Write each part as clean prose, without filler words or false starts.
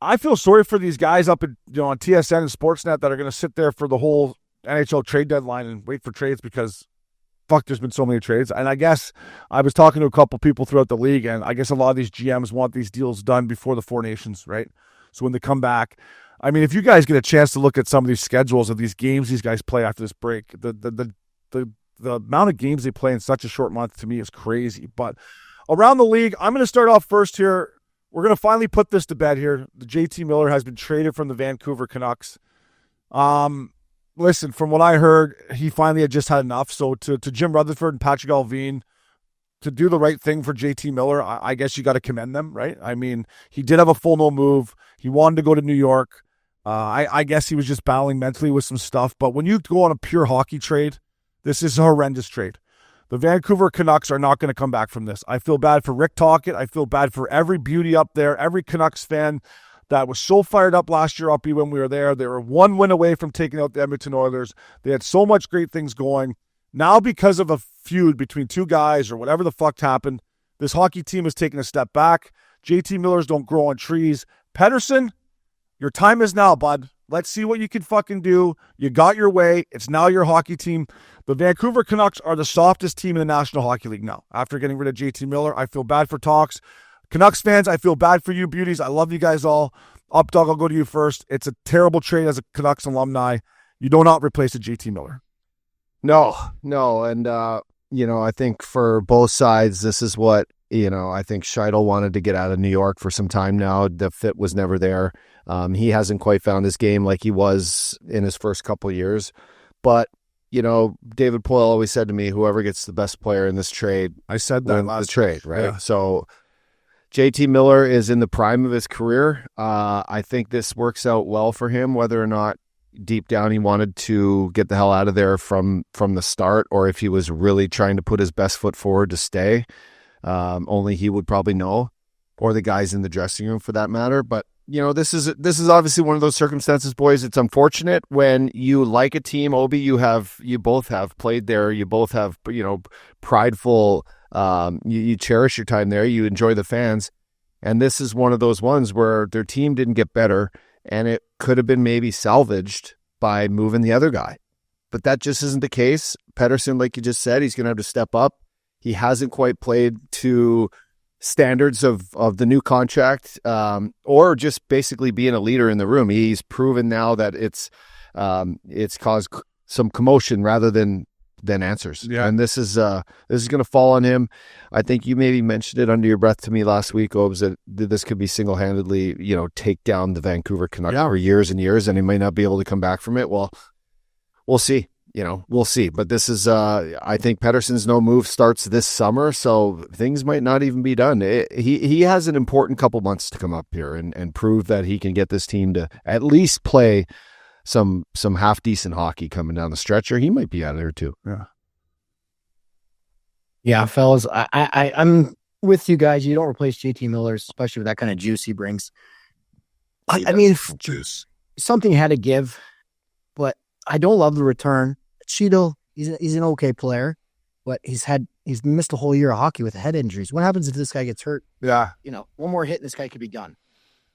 I feel sorry for these guys up on TSN and Sportsnet that are going to sit there for the whole NHL trade deadline and wait for trades because fuck, there's been so many trades. And I guess I was talking to a couple people throughout the league, and I guess a lot of these GMs want these deals done before the Four Nations, right? So when they come back, I mean, if you guys get a chance to look at some of these schedules of these games these guys play after this break, the amount of games they play in such a short month to me is crazy. But around the league, I'm going to start off first here. We're going to finally put this to bed here. The JT Miller has been traded from the Vancouver Canucks. Listen, from what I heard, he finally had just had enough. So to Jim Rutherford and Patrick Allvin, to do the right thing for JT Miller, I guess you got to commend them, right? I mean, he did have a full no move. He wanted to go to New York. I guess he was just battling mentally with some stuff. But when you go on a pure hockey trade, this is a horrendous trade. The Vancouver Canucks are not going to come back from this. I feel bad for Rick Tocchet. I feel bad for every beauty up there, every Canucks fan that was so fired up last year, Uppy, when we were there. They were one win away from taking out the Edmonton Oilers. They had so much great things going. Now, because of a feud between two guys or whatever the fuck happened, this hockey team is taking a step back. JT Millers don't grow on trees. Pettersson, your time is now, bud. Let's see what you can fucking do. You got your way. It's now your hockey team. The Vancouver Canucks are the softest team in the National Hockey League now. After getting rid of JT Miller, I feel bad for Talks. Canucks fans, I feel bad for you beauties. I love you guys all. Updog, I'll go to you first. It's a terrible trade as a Canucks alumni. You do not replace a JT Miller. No. And, I think for both sides, this is what, I think Scheidel wanted to get out of New York for some time now. The fit was never there. He hasn't quite found his game like he was in his first couple of years. But, David Poyle always said to me, whoever gets the best player in this trade, I said that last trade, right? Yeah. So JT Miller is in the prime of his career. I think this works out well for him, whether or not deep down he wanted to get the hell out of there from the start, or if he was really trying to put his best foot forward to stay. Only he would probably know, or the guys in the dressing room for that matter. But this is obviously one of those circumstances, boys. It's unfortunate when you like a team. Obi, you both have played there. You both have prideful. You cherish your time there. You enjoy the fans, and this is one of those ones where their team didn't get better, and it could have been maybe salvaged by moving the other guy, but that just isn't the case. Pettersson, like you just said, he's going to have to step up. He hasn't quite played to standards of the new contract, or just basically being a leader in the room. He's proven now that it's caused some commotion rather than answers. Yeah. And this is going to fall on him. I think you maybe mentioned it under your breath to me last week, Obes, that this could be single-handedly, take down the Vancouver Canucks for years and years, and he might not be able to come back from it. Well, we'll see. We'll see. But this is, I think Pettersson's no move starts this summer, so things might not even be done. He has an important couple months to come up here and prove that he can get this team to at least play some half decent hockey coming down the stretch, or he might be out of there too. Yeah, fellas, I'm with you guys. You don't replace JT Miller, especially with that kind of juice he brings. I mean, juice. Something had to give, but I don't love the return. Cheeto, he's an okay player, but he's missed a whole year of hockey with head injuries. What happens if this guy gets hurt? Yeah. One more hit and this guy could be done.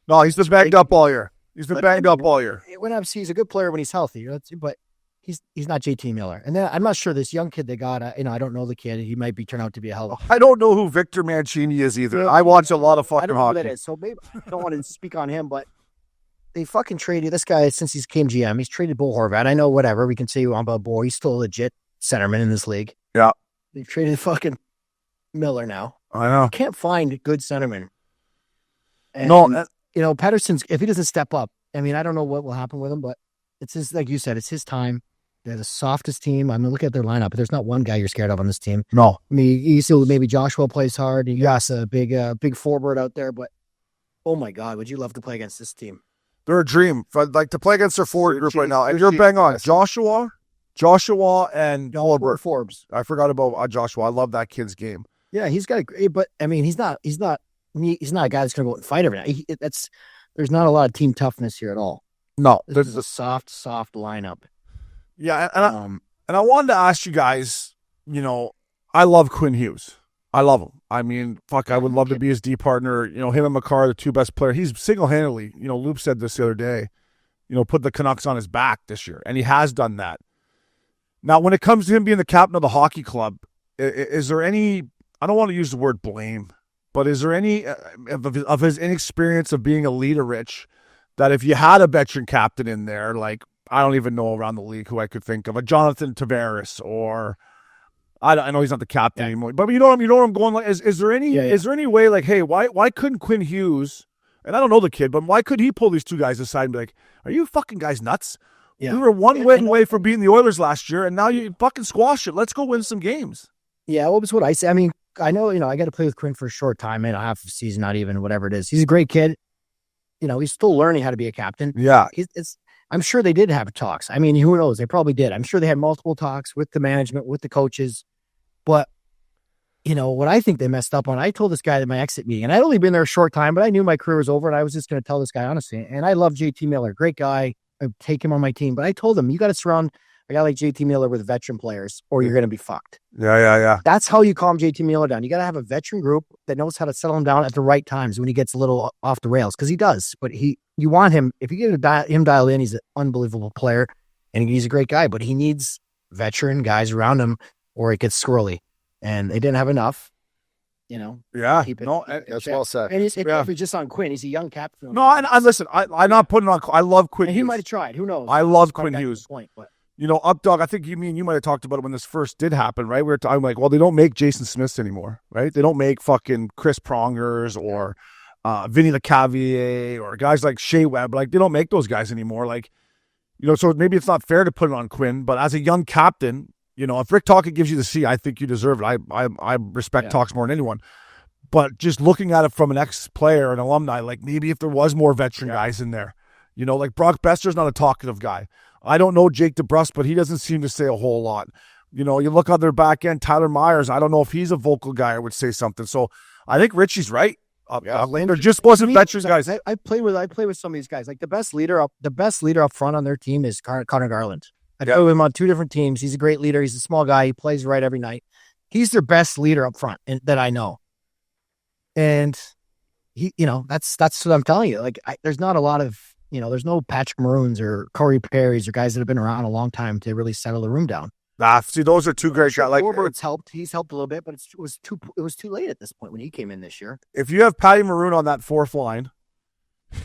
No, he's been banged up all year. He's banged up all year. He's a good player when he's healthy, but he's not JT Miller. And then I'm not sure this young kid they got. I don't know the kid. He might turn out to be a hell of a. I don't know who Victor Mancini is either. I watch a lot of fucking hockey. That is. So maybe I don't want to speak on him, but they fucking traded this guy since he's came GM. He's traded Bo Horvat. I know whatever we can say about Bo. He's still a legit centerman in this league. Yeah. They traded fucking Miller now. I know. You can't find good centermen. And, No. Pettersson's, if he doesn't step up, I mean, I don't know what will happen with him, but it's his, like you said, it's his time. They're the softest team. I mean, look at their lineup. There's not one guy you're scared of on this team. No. I mean, you see maybe Joshua plays hard. You got a big forward out there, but oh my God, would you love to play against this team? They're a dream. Like to play against their forward group right now. And you're bang on. Joshua and Forbes. I forgot about Joshua. I love that kid's game. Yeah, he's got but I mean, he's not a guy that's going to go out and fight every night. There's not a lot of team toughness here at all. No, this is a soft lineup. Yeah, and I wanted to ask you guys. I love Quinn Hughes. I love him. I mean, fuck, I would love to be his D partner. You know, him and McCarr are the two best players. He's single-handedly, you know, Loop said this the other day, you know, put the Canucks on his back this year, and he has done that. Now, when it comes to him being the captain of the hockey club, is there any, I don't want to use the word blame, but is there any of his inexperience of being a leader, Rich, that if you had a veteran captain in there, like, I don't even know around the league who I could think of, a Jonathan Tavares, or I know he's not the captain anymore, but you know where I'm going. Like, is there any way, like, hey, why couldn't Quinn Hughes, and I don't know the kid, but why could he pull these two guys aside and be like, are you fucking guys nuts? Yeah. We were one win away from beating the Oilers last year, and now you fucking squash it. Let's go win some games. Yeah, what was what I say? I mean, I know, I got to play with Quinn for a short time, maybe half a season, not even, whatever it is. He's a great kid. He's still learning how to be a captain. Yeah. I'm sure they did have talks. I mean, who knows? They probably did. I'm sure they had multiple talks with the management, with the coaches. But, what I think they messed up on, I told this guy at my exit meeting, and I'd only been there a short time, but I knew my career was over, and I was just going to tell this guy honestly. And I love JT Miller, great guy. I'd take him on my team. But I told him, you got to surround a guy like JT Miller with veteran players, or you're going to be fucked. Yeah. That's how you calm JT Miller down. You got to have a veteran group that knows how to settle him down at the right times when he gets a little off the rails, because he does. But you want him, if you get him dialed in, he's an unbelievable player, and he's a great guy, but he needs veteran guys around him, or it gets squirrely. And they didn't have enough, Yeah, that's well said. And it's just on Quinn. He's a young captain. No, and listen, I'm not putting on. I love Quinn. And he might have tried. Who knows? I love Quinn Hughes. Point, but. Updog, I think you might have talked about it when this first did happen, right? I'm like, well, they don't make Jason Smiths anymore, right? They don't make fucking Chris Prongers or Vinny LeCavier or guys like Shea Webb. Like, they don't make those guys anymore. Like, so maybe it's not fair to put it on Quinn, but as a young captain, if Rick Tocchet gives you the C, I think you deserve it. I respect Talks more than anyone. But just looking at it from an ex-player, an alumni, like maybe if there was more veteran guys in there, like Brock Besser's not a talkative guy. I don't know Jake DeBrusque, but he doesn't seem to say a whole lot. You look on their back end, Tyler Myers, I don't know if he's a vocal guy or would say something. So I think Richie's right. There just wasn't veteran guys. I play with some of these guys. Like the best leader up front on their team is Connor Garland. I play with him on two different teams. He's a great leader. He's a small guy. He plays right every night. He's their best leader up front that I know. And he, that's what I'm telling you. Like, there's not a lot of, there's no Patrick Maroons or Corey Perrys or guys that have been around a long time to really settle the room down. See, those are two great guys. Like, Warburg's helped. He's helped a little bit, but it was too late at this point when he came in this year. If you have Patty Maroon on that fourth line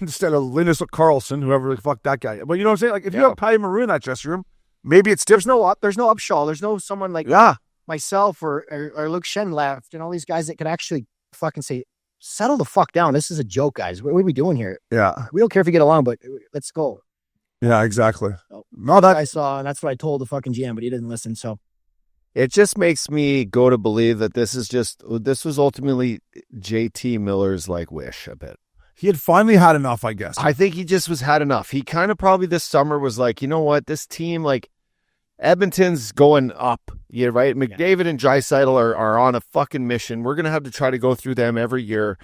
instead of Linus Carlson, whoever the fuck that guy, but you know what I'm saying? Like, if you have Patty Maroon in that dressing room, maybe it's different. There's no Upshall. There's no someone like myself or Luke Shen left and all these guys that could actually fucking say, settle the fuck down. This is a joke, guys. What are we doing here? Yeah. We don't care if you get along, but let's go. Yeah, exactly. So, no, that I saw, and that's what I told the fucking GM, but he didn't listen. So it just makes me go to believe that this was ultimately JT Miller's wish a bit. He had finally had enough, I guess. I think he just had enough. He kind of probably this summer was like, you know what, this team, Edmonton's going up. Yeah, right? McDavid and Draisaitl are on a fucking mission. We're going to have to try to go through them every year.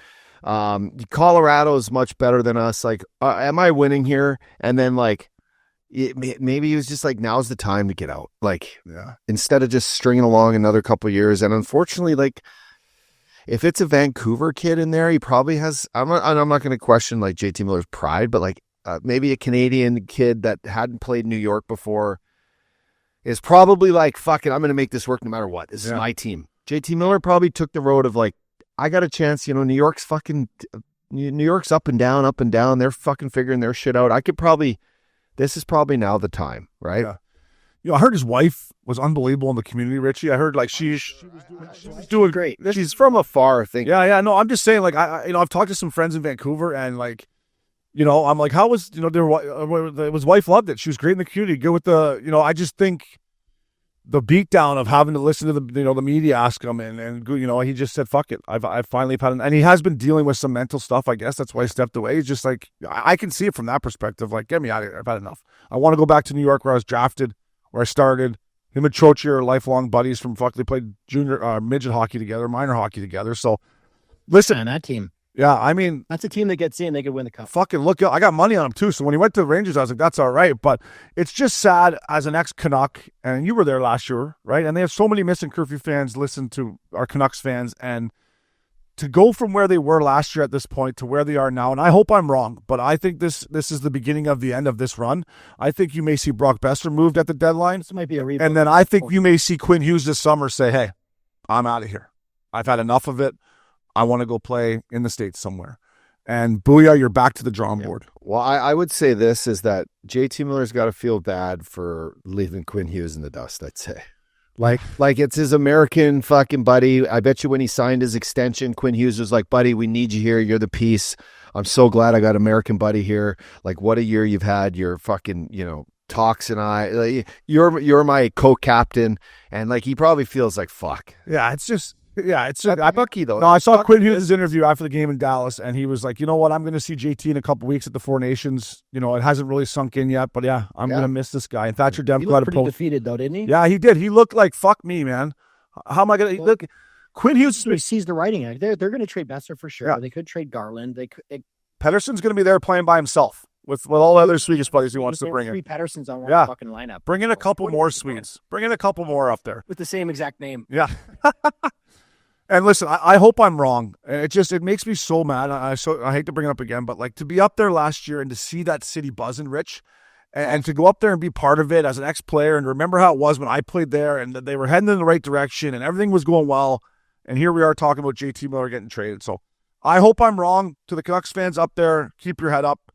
Colorado is much better than us. Am I winning here? And then, maybe he was just now's the time to get out. Instead of just stringing along another couple of years. And unfortunately, if it's a Vancouver kid in there, he probably has, I'm not going to question JT Miller's pride, but maybe a Canadian kid that hadn't played New York before is probably fuck it, I'm going to make this work no matter what. This is my team. JT Miller probably took the road of I got a chance, New York's up and down. They're fucking figuring their shit out. This is probably now the time, right? Yeah. I heard his wife was unbelievable in the community, Richie. I heard she was doing great. She's from afar, I think. Yeah. No, I'm just saying, I've talked to some friends in Vancouver, and I'm like, how was, his wife loved it. She was great in the community, good with the, I just think the beatdown of having to listen to the media ask him, and he just said, fuck it. I've finally had and he has been dealing with some mental stuff, I guess. That's why he stepped away. He's just I can see it from that perspective. Get me out of here. I've had enough. I want to go back to New York where I was drafted, where I started. Him and Troche are lifelong buddies from they played junior, midget hockey together, minor hockey together. So listen. And that team. Yeah, I mean, That's a team that gets in, they could win the cup. fucking look, I got money on him too. So when he went to the Rangers, I was like, that's all right. But it's just sad as an ex-Canuck, and you were there last year, right? And they have so many Missin Curfew fans listen to our Canucks fans, and to go from where they were last year at this point to where they are now, and I hope I'm wrong, but I think this is the beginning of the end of this run. I think you may see Brock Besser moved at the deadline. This might be a rebuild. And then I think you may see Quinn Hughes this summer say, hey, I'm out of here. I've had enough of it. I want to go play in the States somewhere. And booyah, you're back to the drawing board. Well, I would say this is that JT Miller's got to feel bad for leaving Quinn Hughes in the dust, I'd say. Like it's his American fucking buddy. I bet you when he signed his extension, Quinn Hughes was like, buddy, we need you here. You're the piece. I'm so glad I got American buddy here. Like, what a year you've had. You're fucking, Talks and you're my co-captain. And like, he probably feels like, fuck. Yeah, it's I'm lucky though. No, I saw Quinn Hughes' interview after the game in Dallas, and he was like, you know what, I'm going to see JT in a couple weeks at the Four Nations. It hasn't really sunk in yet, but yeah, I'm going to miss this guy. And Thatcher Demko He looked pretty defeated though, didn't he? Yeah, he did. He looked like, fuck me, man. How am I going to look? Quinn Hughes He sees the writing. They're going to trade Besser for sure. Yeah. They could trade Garland. Pettersson's going to be there playing by himself with all the other Swedish buddies he wants to bring in. Three Petterssons on one Yeah. fucking lineup. Bring in a couple more Swedes. Bring in a couple more up there. With the same exact name. Yeah. And listen, I hope I'm wrong. It makes me so mad. I hate to bring it up again, but like to be up there last year and to see that city buzzing, Rich, and to go up there and be part of it as an ex-player and remember how it was when I played there and that they were heading in the right direction and everything was going well. And here we are talking about JT Miller getting traded. So I hope I'm wrong. To the Canucks fans up there, keep your head up.